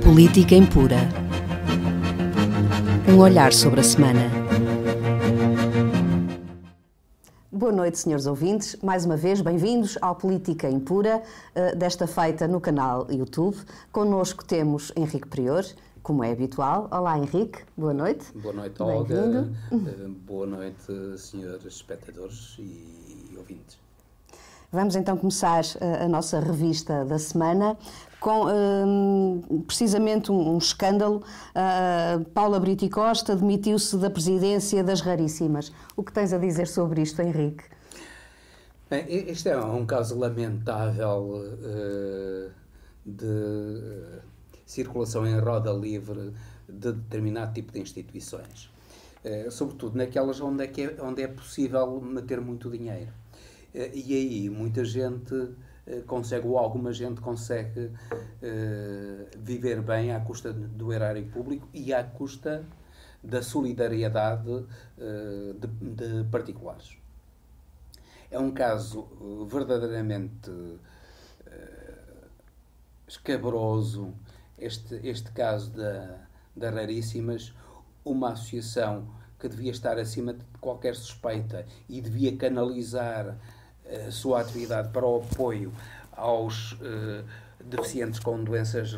Política Impura. Um olhar sobre a semana. Boa noite, senhores ouvintes. Mais uma vez, bem-vindos ao Política Impura, desta feita no canal YouTube. Connosco temos Henrique Prior, como é habitual. Olá, Henrique. Boa noite. Boa noite, Olga. Boa noite, senhores espectadores e ouvintes. Vamos então começar a nossa revista da semana com precisamente um escândalo. Paula Brito e Costa demitiu-se da presidência das Raríssimas. O que tens a dizer sobre isto, Henrique? Bem, este é um caso lamentável de circulação em roda livre de determinado tipo de instituições. Sobretudo naquelas onde é possível meter muito dinheiro. E aí muita gente consegue, ou alguma gente consegue viver bem à custa do erário público e à custa da solidariedade de particulares. É um caso verdadeiramente escabroso, este caso da Raríssimas, uma associação que devia estar acima de qualquer suspeita e devia canalizar a sua atividade para o apoio aos deficientes com doenças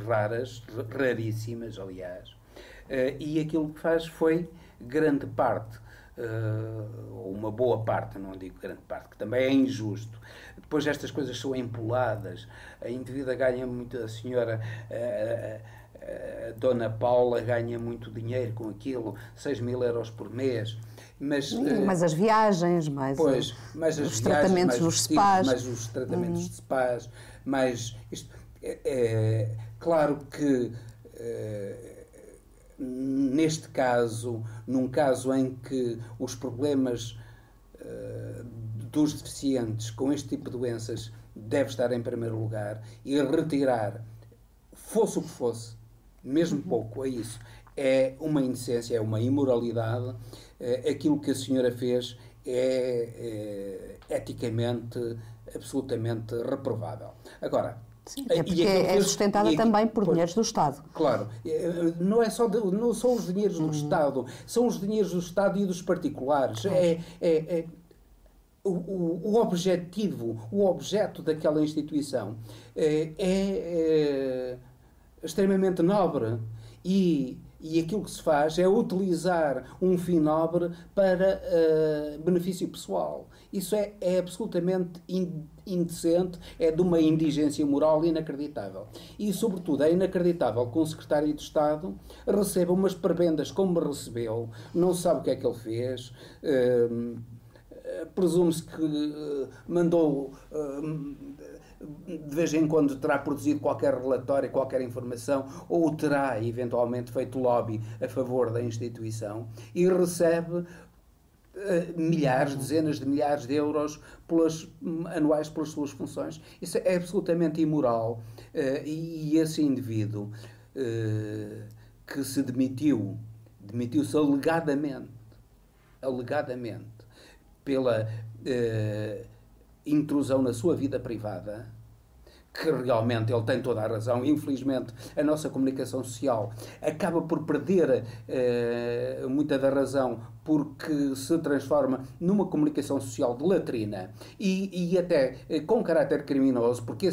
raríssimas, aliás. E aquilo que faz foi grande parte, ou uma boa parte, não digo grande parte, que também é injusto. Depois estas coisas são empoladas, a indivídua ganha muito, a senhora... A Dona Paula ganha muito dinheiro com aquilo, 6.000 euros por mês. Mas as viagens, mais os tratamentos nos spas. Mais os tratamentos de spas, mais isto. Claro que neste caso, num caso em que os problemas dos deficientes com este tipo de doenças deve estar em primeiro lugar e retirar, fosse o que fosse, mesmo pouco, é isso. É uma indecência, é uma imoralidade. Aquilo que a senhora fez é eticamente absolutamente reprovável. Agora, sim, até porque é sustentada também por dinheiros do Estado. Claro, não são os dinheiros do Estado, são os dinheiros do Estado e dos particulares. O objetivo, o objeto daquela instituição é extremamente nobre e aquilo que se faz é utilizar um fim nobre para benefício pessoal. Isso é absolutamente indecente, é de uma indigência moral inacreditável. E, sobretudo, é inacreditável que um secretário de Estado receba umas prebendas como recebeu, não sabe o que é que ele fez, presume-se que mandou... de vez em quando terá produzido qualquer relatório, qualquer informação, ou terá eventualmente feito lobby a favor da instituição e recebe milhares, dezenas de milhares de euros anuais pelas suas funções. Isso é absolutamente imoral. E esse indivíduo que se demitiu-se alegadamente pela intrusão na sua vida privada, que realmente ele tem toda a razão. Infelizmente, a nossa comunicação social acaba por perder muita da razão, porque se transforma numa comunicação social de latrina e até com caráter criminoso, porque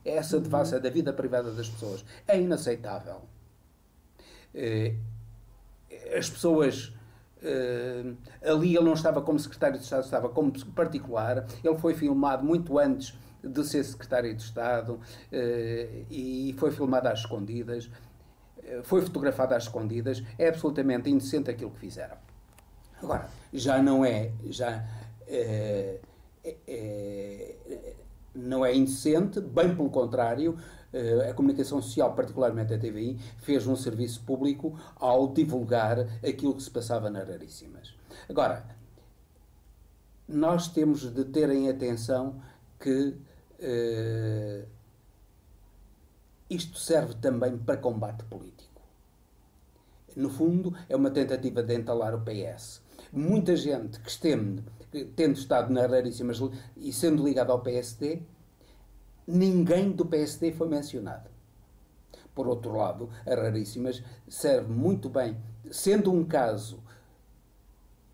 essa devassa da vida privada das pessoas é inaceitável. As pessoas... ali ele não estava como secretário de Estado, estava como particular. Ele foi filmado muito antes de ser secretário de Estado e foi filmado às escondidas, foi fotografado às escondidas. É absolutamente indecente aquilo que fizeram. Agora, não é indecente, bem pelo contrário. A comunicação social, particularmente a TVI, fez um serviço público ao divulgar aquilo que se passava nas Raríssimas. Agora, nós temos de ter em atenção que isto serve também para combate político. No fundo, é uma tentativa de entalar o PS. Muita gente que tendo estado nas Raríssimas e sendo ligado ao PSD, ninguém do PSD foi mencionado. Por outro lado, a Raríssimas serve muito bem, sendo um caso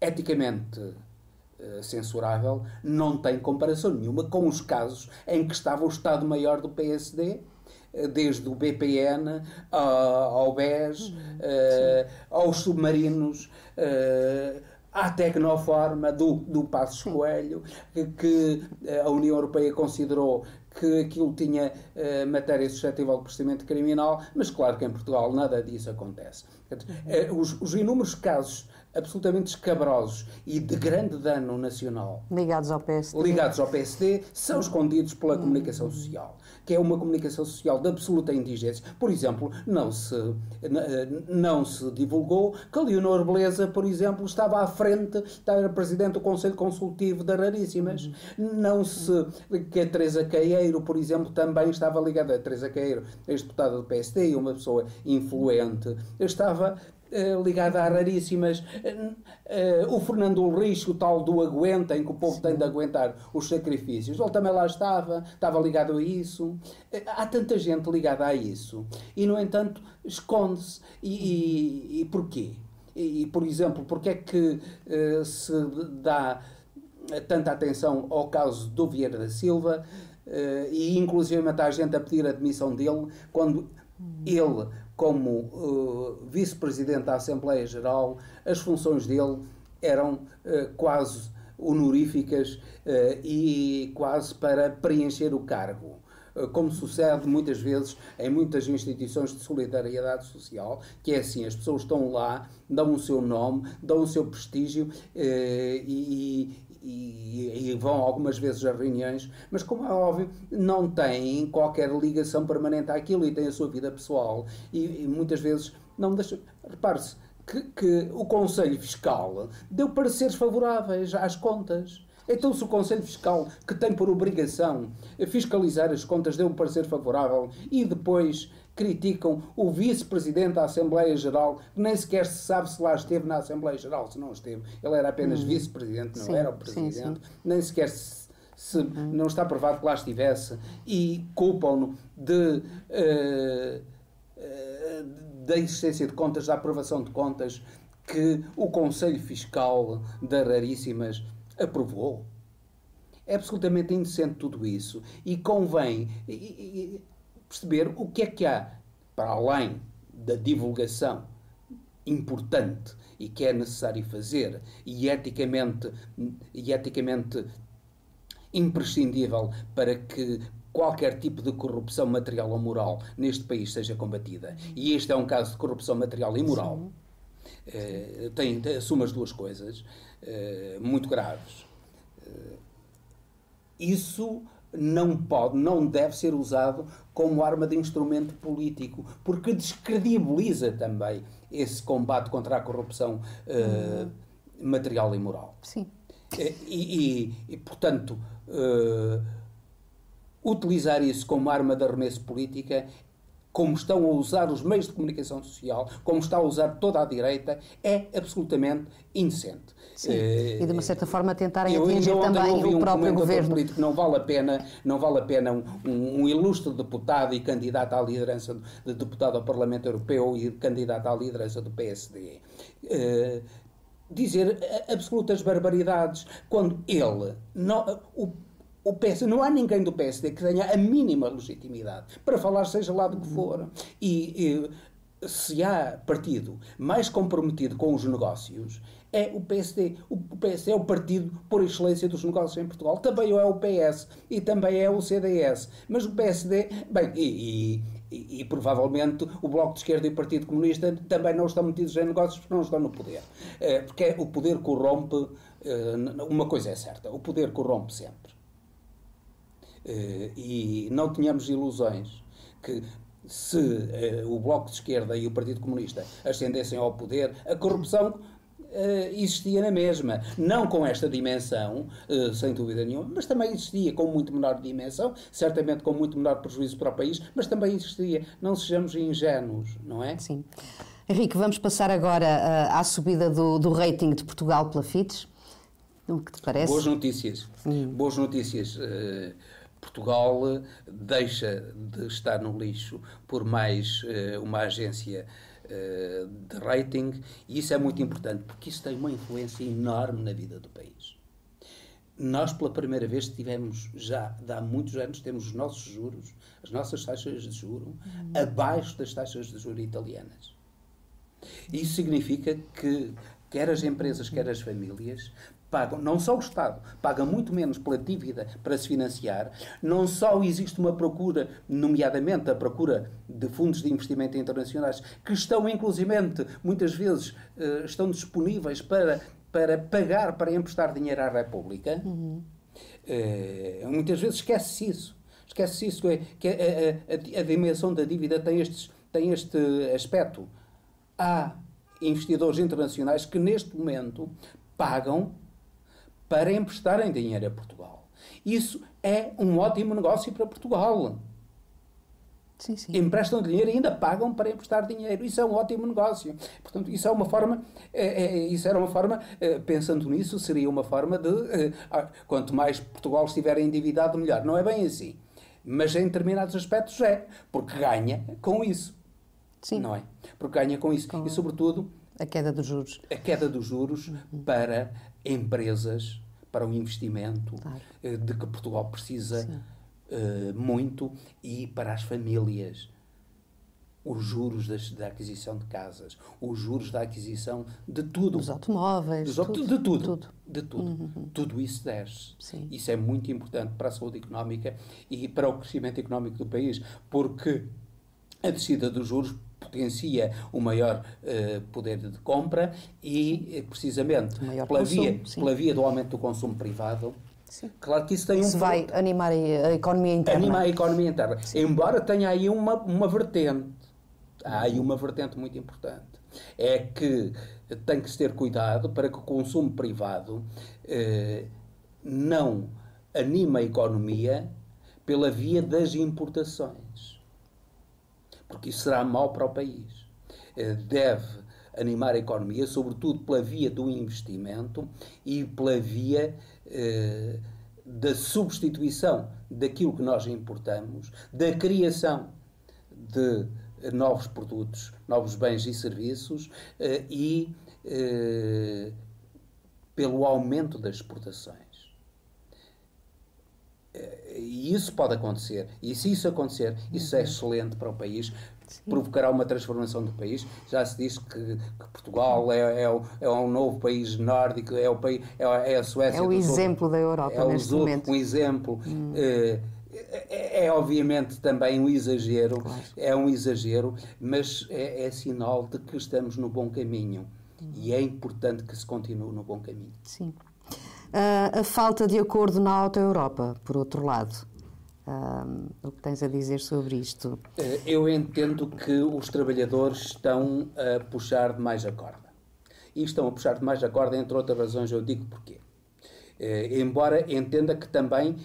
eticamente censurável, não tem comparação nenhuma com os casos em que estava o Estado-Maior do PSD, desde o BPN ao BES, aos submarinos, à Tecnoforma do Passos Coelho, que a União Europeia considerou que aquilo tinha matéria suscetível de procedimento criminal, mas claro que em Portugal nada disso acontece. Os inúmeros casos absolutamente escabrosos e de grande dano nacional ligados ao PSD são escondidos pela comunicação social, que é uma comunicação social de absoluta indigência. Por exemplo, não se divulgou que a Leonor Beleza, por exemplo, estava à frente, era presidente do Conselho Consultivo da Raríssimas. Que a Teresa Caeiro, por exemplo, também estava ligada. A Teresa Caeiro, ex-deputada do PSD, uma pessoa influente, estava ligada a Raríssimas. O Fernando Ulrich, o tal do aguenta, em que o povo tem de aguentar os sacrifícios, ele também lá estava ligado a isso. Há tanta gente ligada a isso e, no entanto, esconde-se. E porquê? E, por exemplo, porque é que se dá tanta atenção ao caso do Vieira da Silva e inclusive há gente a pedir a demissão dele quando ele, como vice-presidente da Assembleia Geral, as funções dele eram quase honoríficas e quase para preencher o cargo, como sucede muitas vezes em muitas instituições de solidariedade social, que é assim, as pessoas estão lá, dão o seu nome, dão o seu prestígio e vão algumas vezes a reuniões, mas, como é óbvio, não têm qualquer ligação permanente àquilo e têm a sua vida pessoal e muitas vezes não deixam. Repare-se que o Conselho Fiscal deu pareceres favoráveis às contas. Então, se o Conselho Fiscal, que tem por obrigação fiscalizar as contas, deu um parecer favorável e depois criticam o vice-presidente da Assembleia Geral, que nem sequer se sabe se lá esteve na Assembleia Geral, se não esteve, ele era apenas vice-presidente, não era o presidente, nem sequer não está provado que lá estivesse, e culpam-no da existência de contas, da aprovação de contas que o Conselho Fiscal da Raríssimas aprovou. É absolutamente indecente tudo isso e convém perceber o que é que há para além da divulgação importante e que é necessário fazer e eticamente imprescindível para que qualquer tipo de corrupção material ou moral neste país seja combatida. E este é um caso de corrupção material e moral. Assume as duas coisas muito graves. Isso não deve ser usado como arma de instrumento político, porque descredibiliza também esse combate contra a corrupção material e moral. Sim. Portanto, utilizar isso como arma de arremesso política, como estão a usar os meios de comunicação social, como está a usar toda a direita, é absolutamente indecente. Sim, e de uma certa forma tentarem atingir também o próprio governo. Político, não vale a pena um ilustre deputado e candidato à liderança de deputado ao Parlamento Europeu e candidato à liderança do PSD dizer absolutas barbaridades quando ele o PSD, não há ninguém do PSD que tenha a mínima legitimidade para falar seja lá do que for. E se há partido mais comprometido com os negócios, é o PSD. O PSD é o partido por excelência dos negócios em Portugal. Também é o PS e também é o CDS. Mas o PSD, bem, e provavelmente o Bloco de Esquerda e o Partido Comunista também não estão metidos em negócios porque não estão no poder. Porque o poder corrompe, uma coisa é certa, o poder corrompe sempre. E não tenhamos ilusões que se o Bloco de Esquerda e o Partido Comunista ascendessem ao poder, a corrupção existia na mesma. Não com esta dimensão, sem dúvida nenhuma, mas também existia com muito menor dimensão, certamente com muito menor prejuízo para o país, mas também existia. Não sejamos ingênuos, não é? Sim. Henrique, vamos passar agora à subida do rating de Portugal pela Fitch. O que te parece? Boas notícias. Boas notícias. Portugal deixa de estar no lixo por mais uma agência de rating, e isso é muito importante, porque isso tem uma influência enorme na vida do país. Nós, pela primeira vez, tivemos, já há muitos anos, temos os nossos juros, as nossas taxas de juros, abaixo das taxas de juros italianas. Isso significa que quer as empresas, quer as famílias pagam, não só o Estado, paga muito menos pela dívida para se financiar, não só existe uma procura, nomeadamente a procura de fundos de investimento internacionais, que estão, inclusivamente, muitas vezes, estão disponíveis para pagar, para emprestar dinheiro à República. Muitas vezes esquece-se isso. Esquece-se isso, que a dimensão da dívida tem este aspecto. Há investidores internacionais que, neste momento, pagam para emprestarem dinheiro a Portugal. Isso é um ótimo negócio para Portugal. Sim, sim. Emprestam dinheiro e ainda pagam para emprestar dinheiro. Isso é um ótimo negócio. Portanto, isso é uma forma, pensando nisso, seria uma forma de, quanto mais Portugal estiver endividado, melhor. Não é bem assim. Mas em determinados aspectos é, porque ganha com isso. Sim. Não é? Porque ganha com isso. E, sobretudo, a queda dos juros. A queda dos juros para empresas, para o investimento, claro, de que Portugal precisa muito, e para as famílias. Os juros da aquisição de casas, os juros da aquisição de tudo. Dos automóveis. De tudo. Tudo isso desce. Sim. Isso é muito importante para a saúde económica e para o crescimento económico do país, porque a descida dos juros potencia o maior poder de compra e, precisamente, pela via do aumento do consumo privado. Sim. Claro que isso tem isso vai animar a economia interna. Animar a economia interna. Sim. Embora tenha aí uma vertente. Há aí uma vertente muito importante. É que tem que se ter cuidado para que o consumo privado não anime a economia pela via das importações. Porque isso será mau para o país. Deve animar a economia, sobretudo pela via do investimento e pela via da substituição daquilo que nós importamos, da criação de novos produtos, novos bens e serviços e pelo aumento das exportações. E isso pode acontecer. E se isso acontecer, isso é excelente para o país. Sim. Provocará uma transformação do país. Já se diz que Portugal é um novo país nórdico, é a Suécia. É o exemplo da Europa neste momento. Um exemplo. É obviamente também um exagero. Claro. É um exagero, mas é sinal de que estamos no bom caminho. E é importante que se continue no bom caminho. Sim. A falta de acordo na Auto Europa, por outro lado. O que tens a dizer sobre isto? Eu entendo que os trabalhadores estão a puxar demais a corda. E estão a puxar demais a corda, entre outras razões, eu digo porquê. Embora entenda que também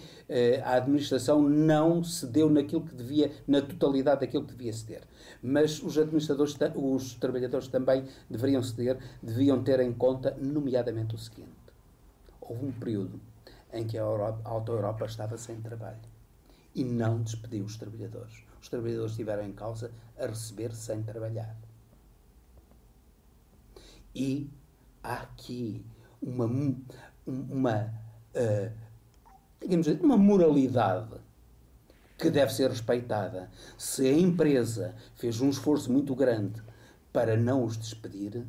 a administração não cedeu naquilo que devia, na totalidade daquilo que devia ceder. Mas os trabalhadores também deveriam ceder, deviam ter em conta, nomeadamente, o seguinte. Houve um período em que a Auto Europa estava sem trabalho e não despediu os trabalhadores. Os trabalhadores estiveram em causa a receber sem trabalhar. E há aqui digamos, uma moralidade que deve ser respeitada. Se a empresa fez um esforço muito grande para não os despedir,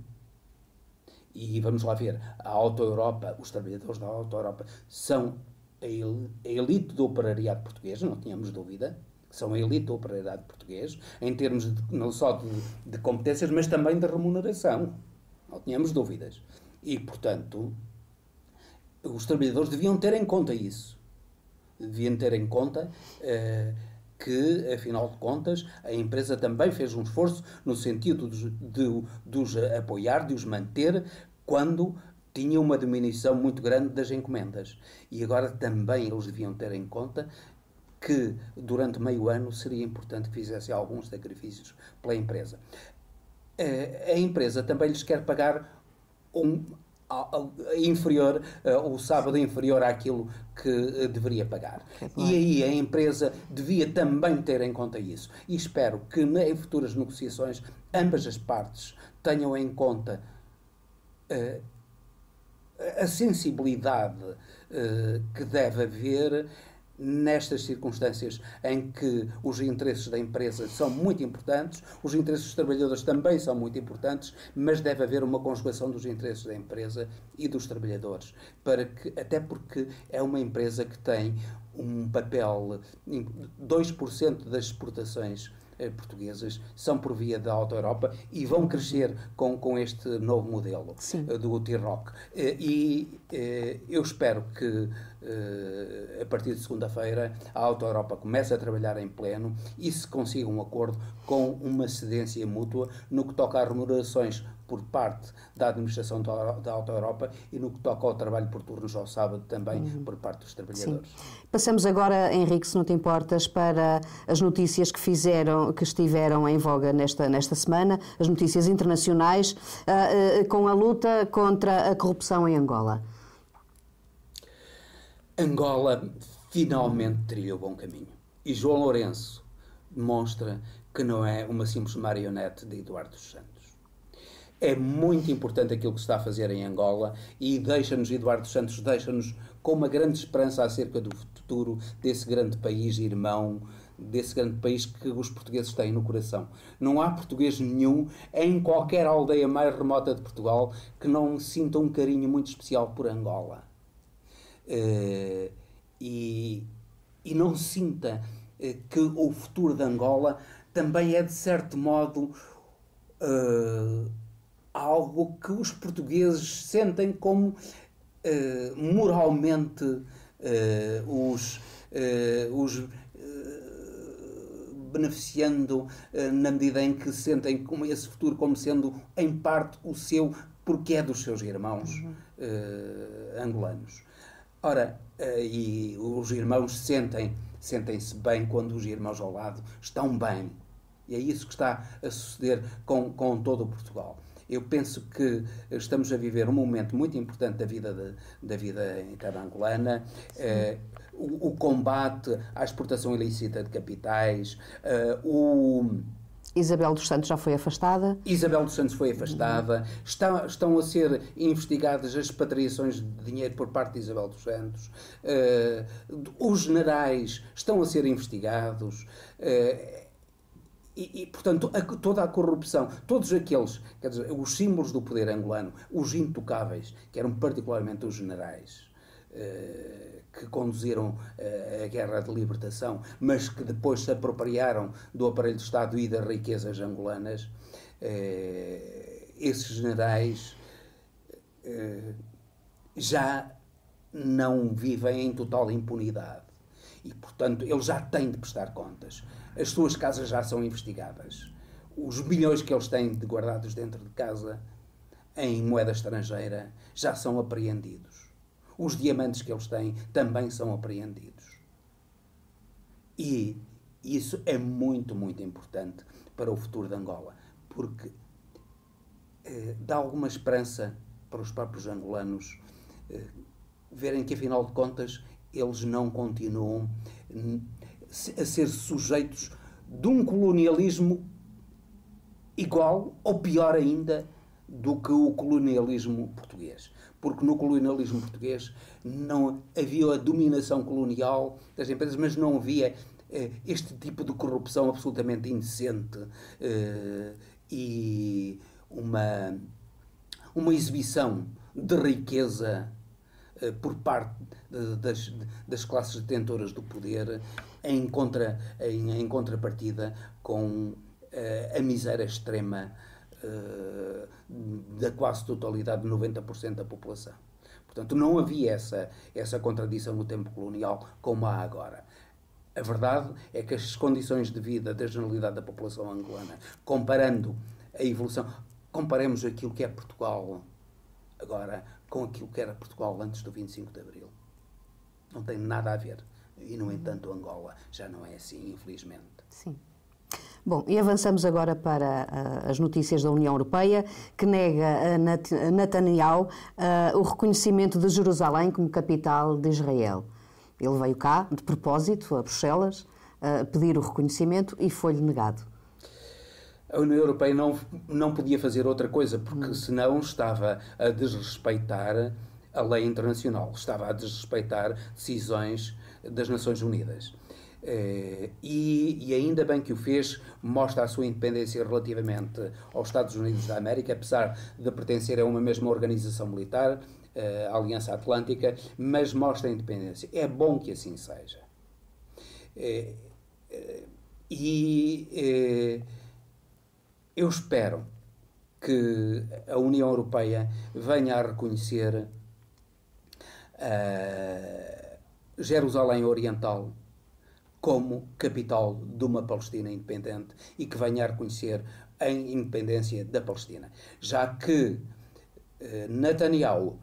e vamos lá ver, a Auto Europa, os trabalhadores da Auto Europa são a elite do operariado português, não tínhamos dúvida, são a elite do operariado português, em termos não só de competências, mas também de remuneração. Não tínhamos dúvidas. E, portanto, os trabalhadores deviam ter em conta isso. Deviam ter em conta que, afinal de contas, a empresa também fez um esforço no sentido de os apoiar, de os manter, quando tinha uma diminuição muito grande das encomendas. E agora também eles deviam ter em conta que, durante meio ano, seria importante que fizessem alguns sacrifícios pela empresa. A empresa também lhes quer pagar inferior, o sábado inferior àquilo que deveria pagar. E aí a empresa devia também ter em conta isso. E espero que em futuras negociações ambas as partes tenham em conta a sensibilidade que deve haver nestas circunstâncias em que os interesses da empresa são muito importantes, os interesses dos trabalhadores também são muito importantes, mas deve haver uma conjugação dos interesses da empresa e dos trabalhadores, até porque é uma empresa que tem um papel, 2% das exportações portuguesas são por via da Auto Europa e vão crescer com este novo modelo do T-Rock. E eu espero que a partir de segunda-feira a Auto Europa comece a trabalhar em pleno e se consiga um acordo com uma cedência mútua no que toca a remunerações por parte da administração da Auto Europa e no que toca ao trabalho por turnos ao sábado também por parte dos trabalhadores. Sim. Passamos agora, Henrique, se não te importas, para as notícias que estiveram em voga nesta semana, as notícias internacionais, com a luta contra a corrupção em Angola. Angola finalmente trilhou bom caminho. E João Lourenço demonstra que não é uma simples marionete de Eduardo dos Santos. É muito importante aquilo que se está a fazer em Angola e Eduardo dos Santos deixa-nos com uma grande esperança acerca do futuro desse grande país irmão, desse grande país que os portugueses têm no coração. Não há português nenhum em qualquer aldeia mais remota de Portugal que não sinta um carinho muito especial por Angola. E não sinta que o futuro de Angola também é, de certo modo, algo que os portugueses sentem como moralmente os beneficiando na medida em que sentem como esse futuro como sendo em parte o seu, porque é dos seus irmãos angolanos. Ora, e os irmãos sentem-se bem quando os irmãos ao lado estão bem. E é isso que está a suceder com todo o Portugal. Eu penso que estamos a viver um momento muito importante da vida interna angolana. O combate à exportação ilícita de capitais, Isabel dos Santos já foi afastada. Isabel dos Santos foi afastada. Estão a ser investigadas as expatriações de dinheiro por parte de Isabel dos Santos. Os generais estão a ser investigados. Portanto, toda a corrupção, todos aqueles, quer dizer, os símbolos do poder angolano, os intocáveis, que eram particularmente os generais, que conduziram a guerra de libertação, mas que depois se apropriaram do aparelho de Estado e das riquezas angolanas, esses generais já não vivem em total impunidade. E, portanto, eles já têm de prestar contas. As suas casas já são investigadas. Os milhões que eles têm guardados dentro de casa, em moeda estrangeira, já são apreendidos. Os diamantes que eles têm também são apreendidos. E isso é muito, muito importante para o futuro de Angola, porque dá alguma esperança para os próprios angolanos verem que, afinal de contas, eles não continuam a ser sujeitos de um colonialismo igual ou pior ainda do que o colonialismo português. Porque no colonialismo português não havia a dominação colonial das empresas, mas não havia este tipo de corrupção absolutamente indecente e uma exibição de riqueza por parte das classes detentoras do poder em contrapartida com a miséria extrema da quase totalidade de 90% da população. Portanto, não havia essa contradição no tempo colonial como há agora. A verdade é que as condições de vida da generalidade da população angolana, comparando a evolução, comparemos aquilo que é Portugal agora com aquilo que era Portugal antes do 25 de Abril. Não tem nada a ver. E, no entanto, Angola já não é assim, infelizmente. Sim. Bom, e avançamos agora para as notícias da União Europeia, que nega a Netanyahu o reconhecimento de Jerusalém como capital de Israel. Ele veio cá, de propósito, a Bruxelas, pedir o reconhecimento e foi-lhe negado. A União Europeia não podia fazer outra coisa, porque senão estava a desrespeitar a lei internacional, estava a desrespeitar decisões das Nações Unidas. E ainda bem que o fez, mostra a sua independência relativamente aos Estados Unidos da América, apesar de pertencer a uma mesma organização militar, a Aliança Atlântica, mas mostra a independência. É bom que assim seja. Eu espero que a União Europeia venha a reconhecer Jerusalém Oriental como capital de uma Palestina independente e que venha a reconhecer a independência da Palestina. Já que Netanyahu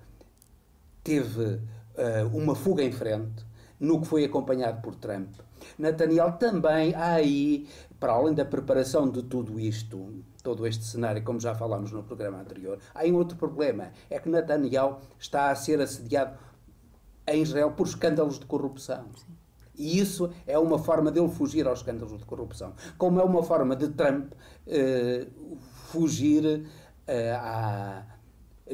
teve uma fuga em frente, no que foi acompanhado por Trump, Netanyahu também há aí, para além da preparação de tudo isto, todo este cenário, como já falámos no programa anterior, há um outro problema, é que Netanyahu está a ser assediado em Israel por escândalos de corrupção. Sim. E isso é uma forma dele fugir aos escândalos de corrupção. Como é uma forma de Trump fugir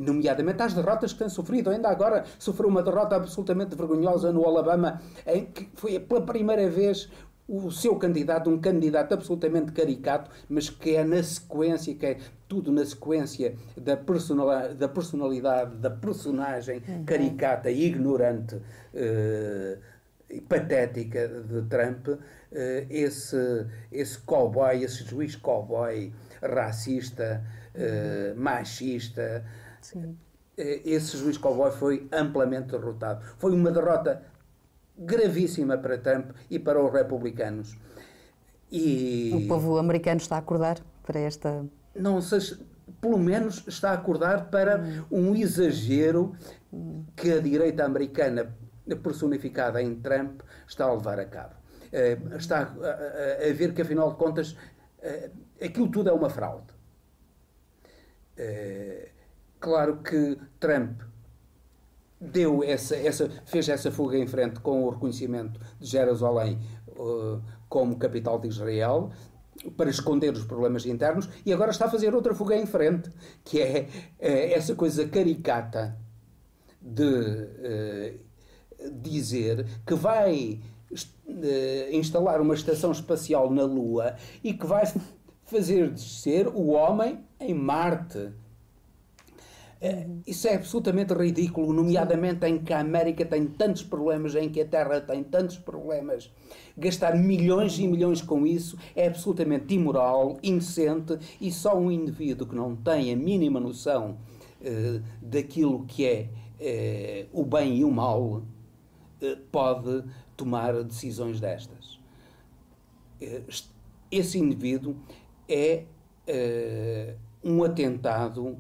nomeadamente às derrotas que tem sofrido. Ainda agora sofreu uma derrota absolutamente vergonhosa no Alabama, em que foi pela primeira vez o seu candidato, um candidato absolutamente caricato, mas que é na sequência, que é tudo na sequência da personalidade, da personagem caricata e ignorante e patética de Trump, esse cowboy, esse juiz cowboy racista, machista. Sim. Esse juiz cowboy foi amplamente derrotado. Foi uma derrota gravíssima para Trump e para os republicanos. E o povo americano está a acordar para esta... Não sei, pelo menos está a acordar para um exagero que a direita americana, personificada em Trump, está a levar a cabo. Está a ver que, afinal de contas, aquilo tudo é uma fraude. Claro que Trump fez essa fuga em frente com o reconhecimento de Jerusalém como capital de Israel, para esconder os problemas internos, e agora está a fazer outra fuga em frente, que é essa coisa caricata de dizer que vai instalar uma estação espacial na Lua e que vai fazer descer o homem em Marte. Isso é absolutamente ridículo, nomeadamente em que a América tem tantos problemas, em que a Terra tem tantos problemas. Gastar milhões e milhões com isso é absolutamente imoral, indecente, e só um indivíduo que não tem a mínima noção daquilo que é o bem e o mal pode tomar decisões destas. Esse indivíduo é um atentado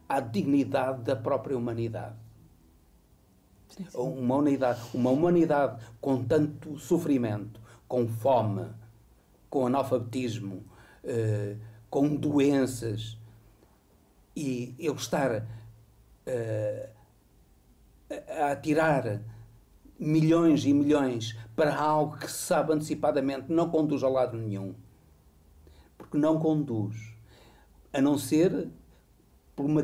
à dignidade da própria humanidade. Sim, sim. Uma humanidade com tanto sofrimento, com fome, com analfabetismo, com doenças, e ele estar a atirar milhões e milhões para algo que se sabe antecipadamente não conduz a lado nenhum. Porque não conduz, a não ser para uma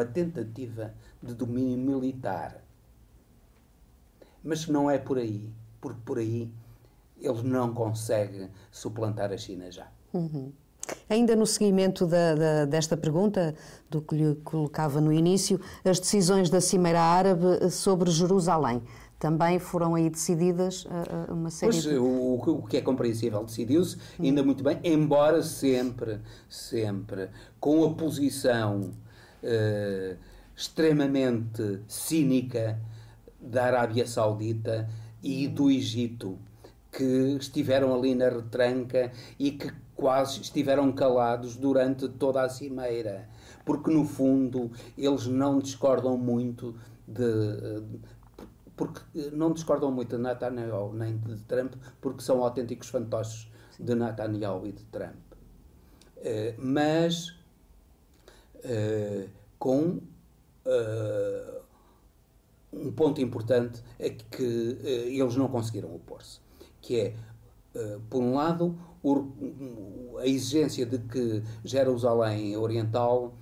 tentativa de domínio militar. Mas não é por aí, porque por aí ele não consegue suplantar a China já. Ainda no seguimento desta pergunta, do que lhe colocava no início, as decisões da Cimeira Árabe sobre Jerusalém também foram aí decididas uma série de... o que é compreensível, decidiu-se ainda muito bem, embora sempre com a posição extremamente cínica da Arábia Saudita e do Egito, que estiveram ali na retranca e que quase estiveram calados durante toda a cimeira, porque no fundo eles não discordam muito porque não discordam muito de Netanyahu nem de Trump, porque são autênticos fantoches de Netanyahu e de Trump. Mas com um ponto importante é que eles não conseguiram opor-se, que é, por um lado, a exigência de que Jerusalém Oriental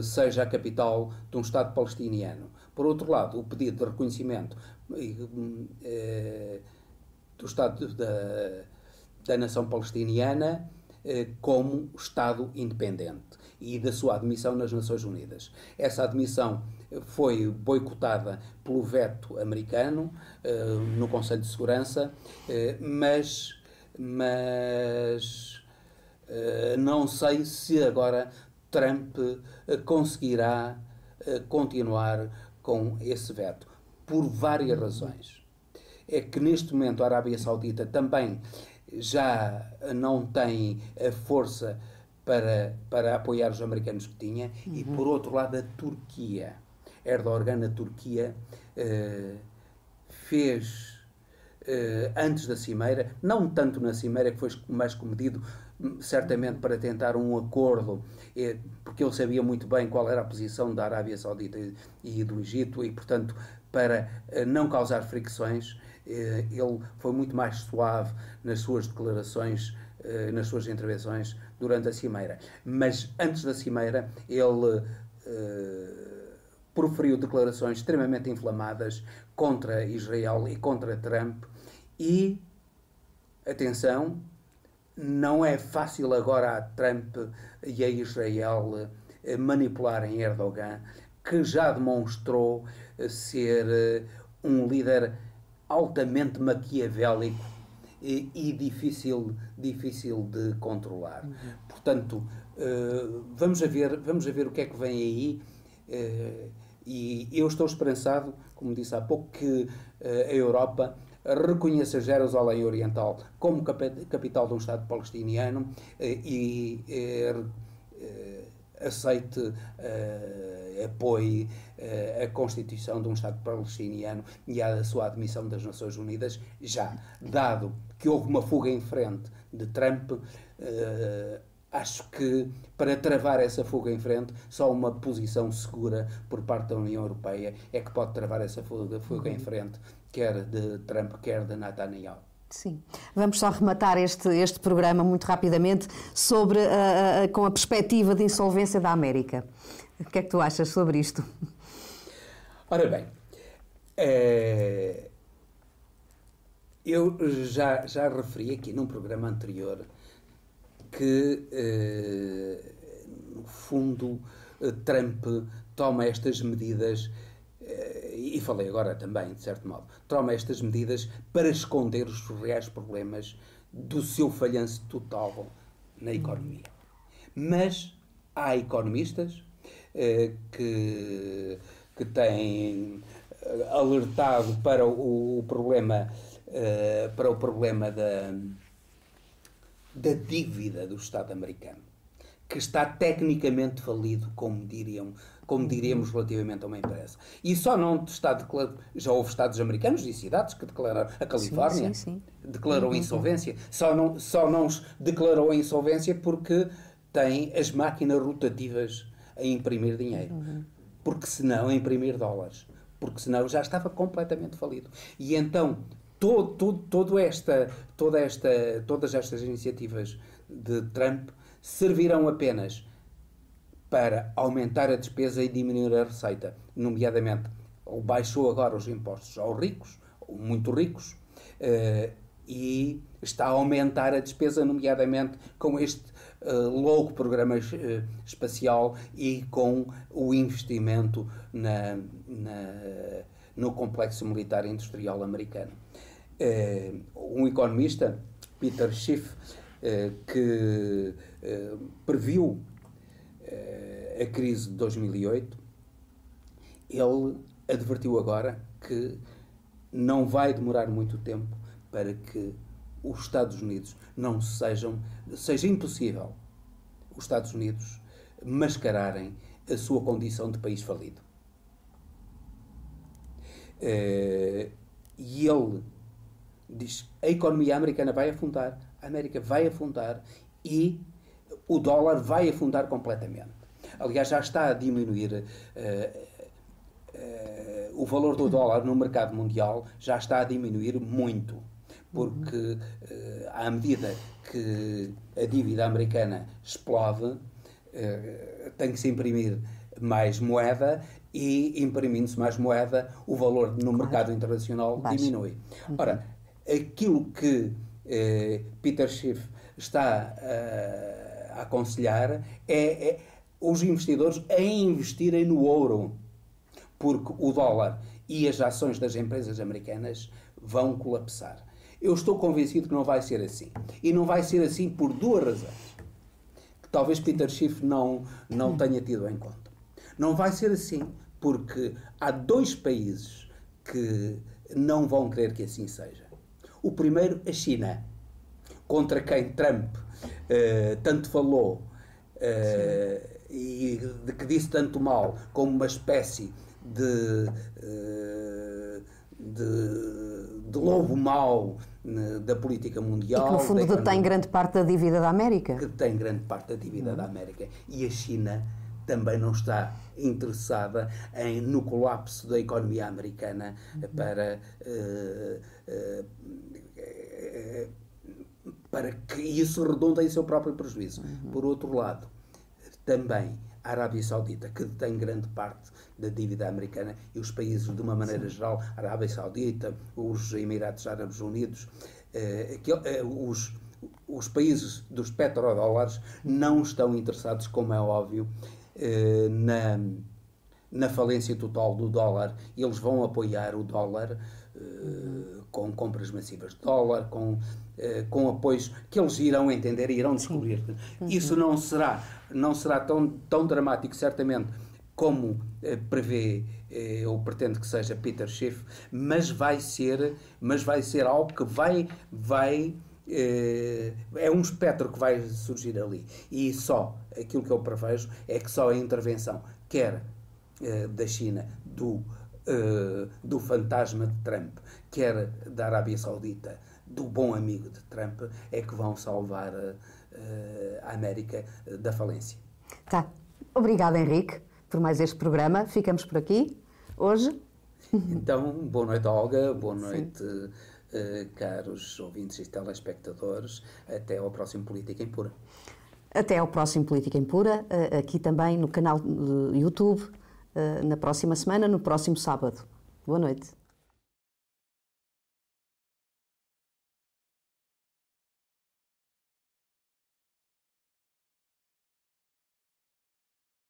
seja a capital de um Estado palestiniano. Por outro lado, o pedido de reconhecimento do Estado da nação palestiniana como Estado independente e da sua admissão nas Nações Unidas. Essa admissão foi boicotada pelo veto americano no Conselho de Segurança, mas não sei se agora Trump conseguirá continuar com esse veto, por várias razões. É que neste momento a Arábia Saudita também já não tem a força para apoiar os americanos que tinha, e por outro lado a Turquia. Erdogan, na Turquia, fez, antes da Cimeira, não tanto na Cimeira, que foi mais comedido, certamente para tentar um acordo, porque ele sabia muito bem qual era a posição da Arábia Saudita e do Egito, e, portanto, para não causar fricções, ele foi muito mais suave nas suas declarações, nas suas intervenções durante a Cimeira. Mas antes da Cimeira, ele proferiu declarações extremamente inflamadas contra Israel e contra Trump. E, atenção, não é fácil agora a Trump e a Israel manipularem Erdogan, que já demonstrou ser um líder altamente maquiavélico e difícil de controlar. Portanto, vamos ver o que é que vem aí, e eu estou esperançado, como disse há pouco, que a Europa reconheça Jerusalém Oriental como capital de um Estado palestiniano e aceite, apoie a constituição de um Estado palestiniano e a sua admissão das Nações Unidas, já dado que houve uma fuga em frente de Trump. Acho que para travar essa fuga em frente, só uma posição segura por parte da União Europeia é que pode travar essa fuga em frente, quer de Trump, quer de Netanyahu. Sim. Vamos só rematar este programa muito rapidamente sobre com a perspectiva de insolvência da América. O que é que tu achas sobre isto? Ora bem, eu já referi aqui num programa anterior que, no fundo, Trump toma estas medidas, e falei agora também, de certo modo, toma estas medidas para esconder os reais problemas do seu falhanço total na economia. Mas há economistas que têm alertado para o problema da dívida do Estado americano, que está tecnicamente falido, como diríamos relativamente a uma empresa. E só não está declarado. Já houve Estados americanos e cidades que declararam. A Califórnia sim. Declarou insolvência. Só não declarou a insolvência porque tem as máquinas rotativas a imprimir dinheiro. Porque senão a imprimir dólares. Porque senão já estava completamente falido. E então todas estas iniciativas de Trump servirão apenas para aumentar a despesa e diminuir a receita, nomeadamente, ele baixou agora os impostos aos ricos, muito ricos, e está a aumentar a despesa, nomeadamente com este louco programa espacial e com o investimento no complexo militar industrial americano. Um economista, Peter Schiff, que previu a crise de 2008, ele advertiu agora que não vai demorar muito tempo para que os Estados Unidos seja impossível os Estados Unidos mascararem a sua condição de país falido. E ele diz: a economia americana vai afundar, a América vai afundar e o dólar vai afundar completamente. Aliás, já está a diminuir o valor do dólar no mercado mundial, já está a diminuir muito, porque à medida que a dívida americana explode, tem que se imprimir mais moeda, e imprimindo-se mais moeda, o valor no mercado internacional diminui. Ora, aquilo que Peter Schiff está a aconselhar é os investidores a investirem no ouro, porque o dólar e as ações das empresas americanas vão colapsar. Eu estou convencido que não vai ser assim. E não vai ser assim por duas razões, que talvez Peter Schiff não tenha tido em conta. Não vai ser assim porque há dois países que não vão querer que assim seja. O primeiro, a China, contra quem Trump tanto falou e de que disse tanto mal, como uma espécie de lobo mau da política mundial. E que, no fundo, detém grande parte da dívida da América. Que tem grande parte da dívida da América. E a China também não está interessada no colapso da economia americana para que isso redonde em seu próprio prejuízo. Por outro lado, também a Arábia Saudita, que tem grande parte da dívida americana, e os países, de uma maneira geral, a Arábia Saudita, os Emirados Árabes Unidos, os países dos petrodólares não estão interessados, como é óbvio, na falência total do dólar. Eles vão apoiar o dólar com compras massivas de dólar, com apoios que eles irão entender e irão descobrir. Isso não será tão dramático, certamente, como prevê ou pretende que seja Peter Schiff, mas vai ser algo que é um espectro que vai surgir ali. E só aquilo que eu prevejo é que só a intervenção, quer da China, do fantasma de Trump, quer da Arábia Saudita, do bom amigo de Trump, é que vão salvar a América da falência. Tá. Obrigada, Henrique, por mais este programa. Ficamos por aqui hoje. Então, boa noite, Olga, boa noite, caros ouvintes e telespectadores. Até ao próximo Política em Pura. Até ao próximo Política em Pura, aqui também no canal YouTube, na próxima semana, no próximo sábado. Boa noite.